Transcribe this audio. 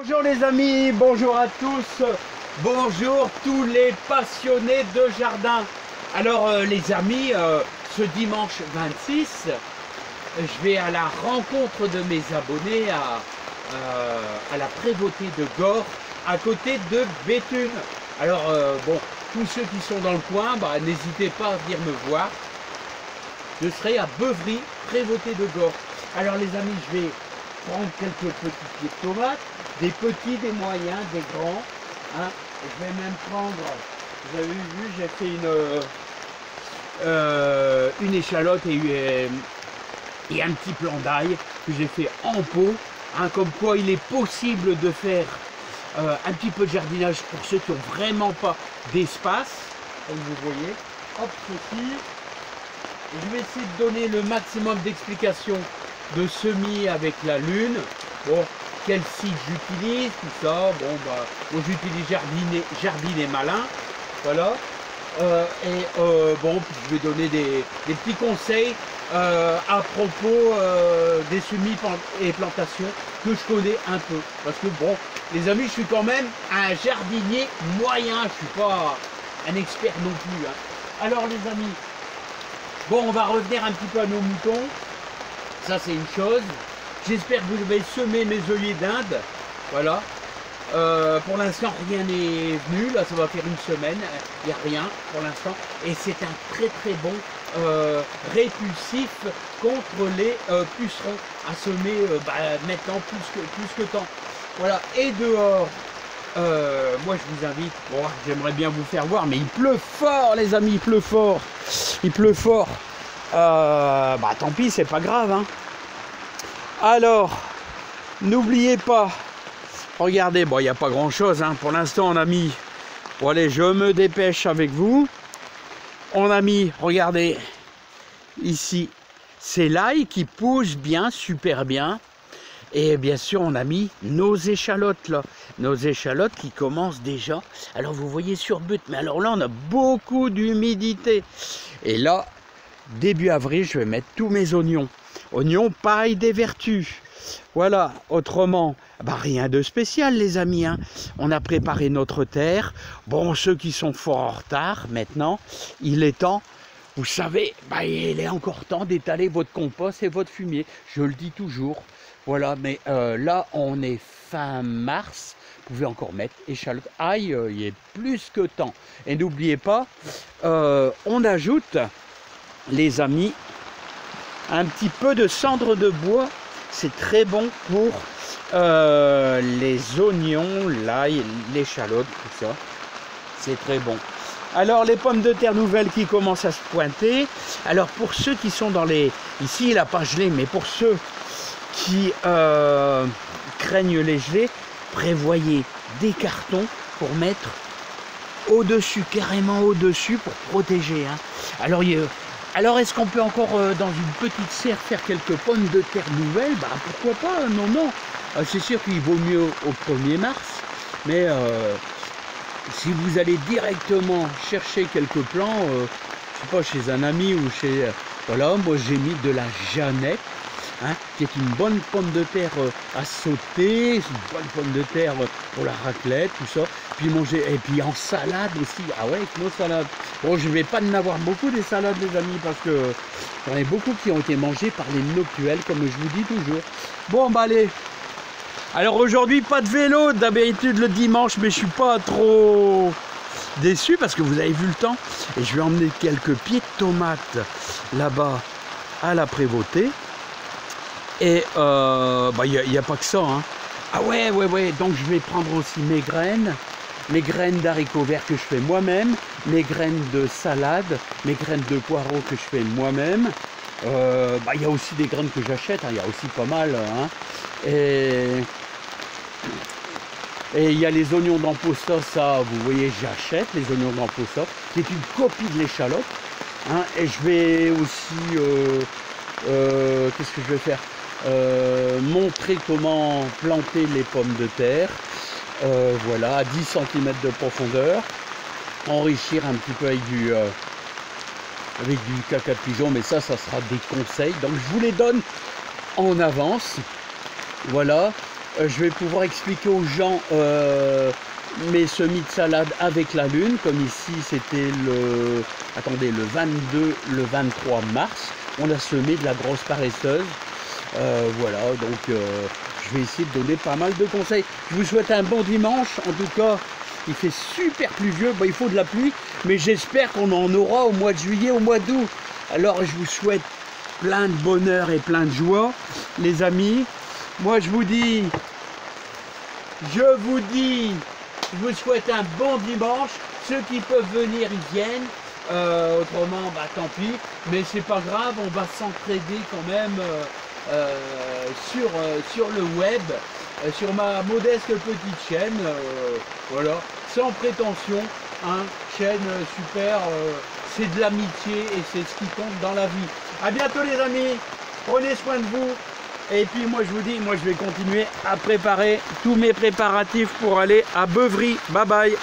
Bonjour les amis, bonjour à tous, bonjour tous les passionnés de jardin. Alors les amis, ce dimanche 26, je vais à la rencontre de mes abonnés à la prévôté de Gorre, à côté de Béthune. Alors bon, tous ceux qui sont dans le coin, n'hésitez pas à venir me voir. Je serai à Beuvry, prévôté de Gorre. Alors les amis, je vais prendre quelques petits pieds de tomates, des petits, des moyens, des grands. Hein. Je vais même prendre, vous avez vu, j'ai fait une échalote et un petit plan d'ail que j'ai fait en pot. Hein, comme quoi il est possible de faire un petit peu de jardinage pour ceux qui n'ont vraiment pas d'espace. Comme vous voyez, hop, ceci. Je vais essayer de donner le maximum d'explications de semis avec la lune. Bon, quel site j'utilise, tout ça. Bon, j'utilise Jardiner Malin. Voilà. Bon, je vais donner des petits conseils à propos des semis et plantations que je connais un peu. Parce que bon, les amis, je suis quand même un jardinier moyen. Je ne suis pas un expert non plus. Hein. Alors les amis, bon, on va revenir un petit peu à nos moutons. Ça, c'est une chose. J'espère que vous avez semé mes œillets d'Inde. Voilà. Pour l'instant, rien n'est venu. Là, ça va faire une semaine. Il n'y a rien pour l'instant. Et c'est un très très bon répulsif contre les pucerons à semer maintenant plus que temps. Voilà. Et dehors, moi, je vous invite. Bon, j'aimerais bien vous faire voir, mais il pleut fort, les amis. Il pleut fort. Il pleut fort. Tant pis, c'est pas grave. Hein. Alors, n'oubliez pas. Regardez, bon, il n'y a pas grand chose. Hein. Pour l'instant, on a mis. Bon, allez, je me dépêche avec vous. On a mis, regardez, ici, c'est l'ail qui pousse bien, super bien. Et bien sûr, on a mis nos échalotes là. Nos échalotes qui commencent déjà. Alors, vous voyez sur but. Mais alors là, on a beaucoup d'humidité. Et là, début avril, je vais mettre tous mes oignons. Oignons, paille des vertus. Voilà, autrement, rien de spécial les amis. Hein. On a préparé notre terre. Bon, ceux qui sont fort en retard, maintenant, il est temps, vous savez, il est encore temps d'étaler votre compost et votre fumier. Je le dis toujours. Voilà, mais là, on est fin mars. Vous pouvez encore mettre échalote, ail, il est plus que temps. Et n'oubliez pas, on ajoute, les amis, un petit peu de cendre de bois. C'est très bon pour les oignons, l'ail, l'échalote, tout ça. C'est très bon. Alors, les pommes de terre nouvelles qui commencent à se pointer. Alors, pour ceux qui sont dans les... Ici, il n'a pas gelé, mais pour ceux qui craignent les gelées, prévoyez des cartons pour mettre au-dessus, carrément au-dessus, pour protéger. Hein. Alors, est-ce qu'on peut encore, dans une petite serre, faire quelques pommes de terre nouvelles? Pourquoi pas? Non, non. C'est sûr qu'il vaut mieux au 1er mars. Mais si vous allez directement chercher quelques plants, je sais pas, chez un ami ou chez... Voilà, moi j'ai mis de la Jeannette, hein, qui est une bonne pomme de terre à sauter, une bonne pomme de terre pour la raclette, tout ça. Puis manger, et puis en salade aussi. Ah ouais, avec nos salades. Bon, je vais pas en avoir beaucoup des salades, les amis, parce que j'en ai beaucoup qui ont été mangés par les noctuels, comme je vous dis toujours. Bon, allez. Alors aujourd'hui, pas de vélo, d'habitude le dimanche, mais je suis pas trop déçu parce que vous avez vu le temps. Et je vais emmener quelques pieds de tomates là-bas à la prévôté. Et y a pas que ça. Hein. Ah ouais, donc je vais prendre aussi mes graines d'haricots verts que je fais moi-même, mes graines de salade, mes graines de poireaux que je fais moi-même. Il y a aussi des graines que j'achète, il y a aussi pas mal. Hein. Et il y a les oignons d'Amposta, ça, vous voyez, j'achète les oignons d'Amposta, qui est une copie de l'échalote. Hein. Et je vais aussi, qu'est-ce que je vais faire? Montrer comment planter les pommes de terre. Voilà, à 10 cm de profondeur, enrichir un petit peu avec du caca de pigeon, mais ça sera des conseils, donc je vous les donne en avance, voilà. je vais pouvoir expliquer aux gens mes semis de salade avec la lune, comme ici c'était le, attendez, le 22, le 23 mars, on a semé de la grosse paresseuse. Voilà, donc je vais essayer de donner pas mal de conseils. Je vous souhaite un bon dimanche, en tout cas il fait super pluvieux, bon, il faut de la pluie, mais j'espère qu'on en aura au mois de juillet, au mois d'août. Alors je vous souhaite plein de bonheur et plein de joie, les amis. Moi je vous souhaite un bon dimanche. Ceux qui peuvent venir, ils viennent. Autrement, bah tant pis. Mais c'est pas grave, on va s'entraider quand même sur le web, sur ma modeste petite chaîne. Voilà, sans prétention. Hein, chaîne super, c'est de l'amitié et c'est ce qui compte dans la vie. À bientôt les amis, prenez soin de vous. Et puis moi je vous dis, moi je vais continuer à préparer tous mes préparatifs pour aller à Beuvry. Bye bye.